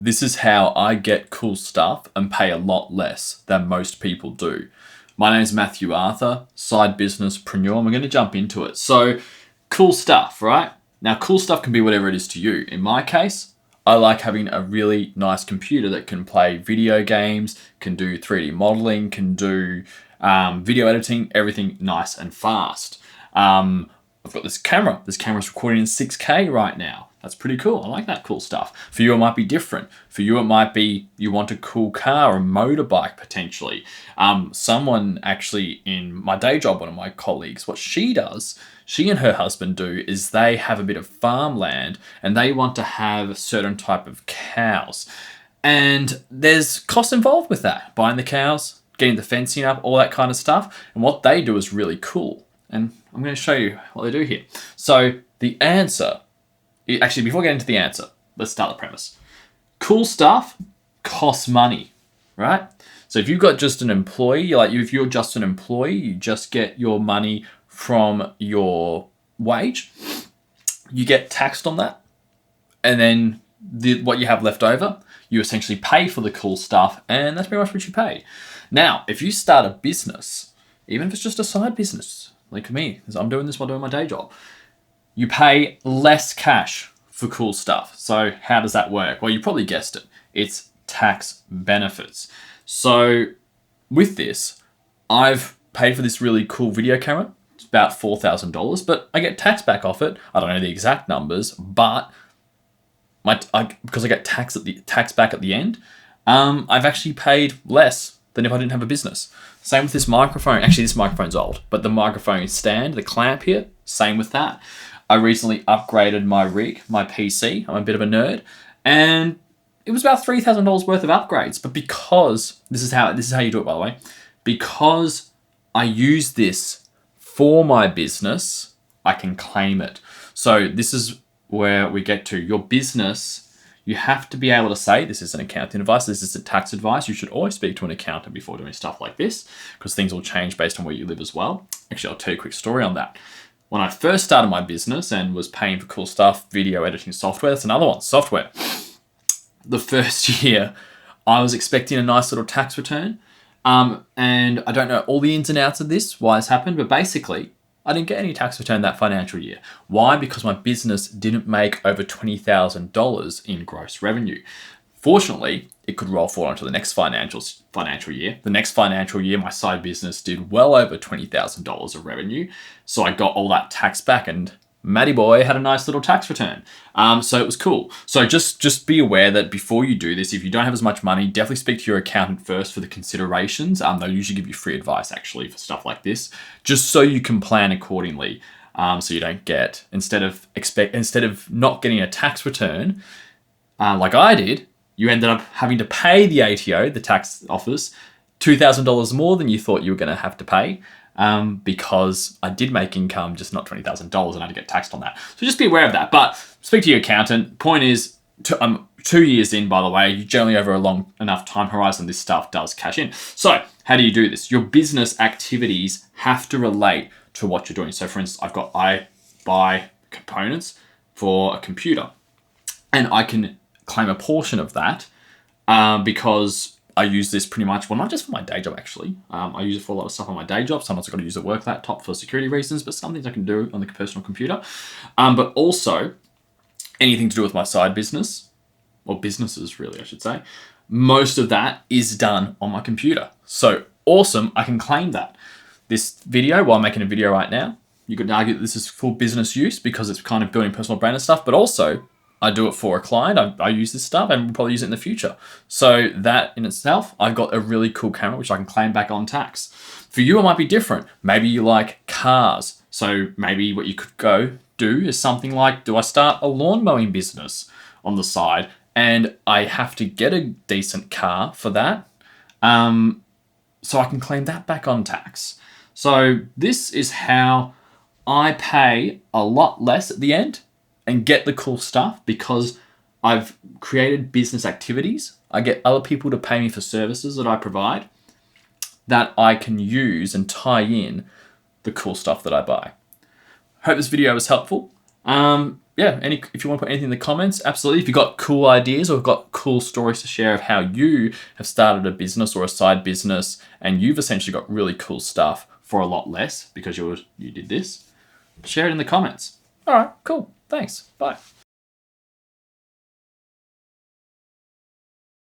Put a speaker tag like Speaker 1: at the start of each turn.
Speaker 1: This is how I get cool stuff and pay a lot less than most people do. My name is Matthew Arthur, side businesspreneur, and we're going to jump into it. So, cool stuff, right? Now, cool stuff can be whatever it is to you. In my case, I like having a really nice computer that can play video games, can do 3D modeling, can do video editing, everything nice and fast. I've got this camera. This camera's recording in 6K right now. That's pretty cool. I like that cool stuff. For you, it might be different. For you, it might be you want a cool car, a motorbike potentially. Someone actually in my day job, one of my colleagues, what she does, she and her husband do, is they have a bit of farmland and they want to have a certain type of cows. And there's cost involved with that. Buying the cows, getting the fencing up, all that kind of stuff. And what they do is really cool. And I'm going to show you what they do here. So the answer, actually, before getting into the answer, let's start the premise. Cool stuff costs money, right? So if you've got just an employee, if you're just an employee, you just get your money from your wage, you get taxed on that. And then what you have left over, you essentially pay for the cool stuff, and that's pretty much what you pay. Now, if you start a business, even if it's just a side business, like me, because I'm doing this while doing my day job, you pay less cash for cool stuff. So how does that work? Well, you probably guessed it. It's tax benefits. So with this, I've paid for this really cool video camera. It's about $4,000, but I get tax back off it. I don't know the exact numbers, but because I get tax back at the end, I've actually paid less than if I didn't have a business. Same with this microphone. Actually, this microphone's old, but the microphone stand, the clamp here, same with that. I recently upgraded my rig, my PC. I'm a bit of a nerd, and it was about $3,000 worth of upgrades. But because this is how you do it, by the way, because I use this for my business, I can claim it. So this is where we get to your business. You have to be able to say, this is an accounting advice, this isn't tax advice. You should always speak to an accountant before doing stuff like this, because things will change based on where you live as well. Actually, I'll tell you a quick story on that. When I first started my business and was paying for cool stuff, video editing software, that's another one, software. The first year, I was expecting a nice little tax return. And I don't know all the ins and outs of this, why it's happened, but basically, I didn't get any tax return that financial year. Why? Because my business didn't make over $20,000 in gross revenue. Fortunately, it could roll forward onto the next financial year. The next financial year, my side business did well over $20,000 of revenue. So I got all that tax back, and Matty boy had a nice little tax return. So it was cool. So just be aware that before you do this, if you don't have as much money, definitely speak to your accountant first for the considerations. They'll usually give you free advice actually for stuff like this, just so you can plan accordingly. So you don't get, instead of not getting a tax return, like I did, you ended up having to pay the ATO, the tax office, $2,000 more than you thought you were going to have to pay. Because I did make income, just not $20,000, and I had to get taxed on that. So just be aware of that. But speak to your accountant. Point is, 2 years in, by the way, you generally over a long enough time horizon, this stuff does cash in. So how do you do this? Your business activities have to relate to what you're doing. So for instance, I buy components for a computer, and I can claim a portion of that because I use this pretty much, well, not just for my day job, actually. I use it for a lot of stuff on my day job. Sometimes I've got to use a work laptop for security reasons, but some things I can do on the personal computer. But also anything to do with my side business, or businesses really, I should say. Most of that is done on my computer. So awesome, I can claim that. This video, while I'm making a video right now, you could argue that this is for business use because it's kind of building personal brand and stuff, but also I do it for a client. I use this stuff and will probably use it in the future. So that in itself, I've got a really cool camera, which I can claim back on tax. For you, it might be different. Maybe you like cars. So maybe what you could go do is something like, do I start a lawn mowing business on the side? And I have to get a decent car for that. So I can claim that back on tax. So this is how I pay a lot less at the end and get the cool stuff, because I've created business activities. I get other people to pay me for services that I provide that I can use and tie in the cool stuff that I buy. Hope this video was helpful. yeah, if you want to put anything in the comments, absolutely. If you've got cool ideas or got cool stories to share of how you have started a business or a side business and you've essentially got really cool stuff for a lot less because you did this, share it in the comments. All right, cool. Thanks. Bye.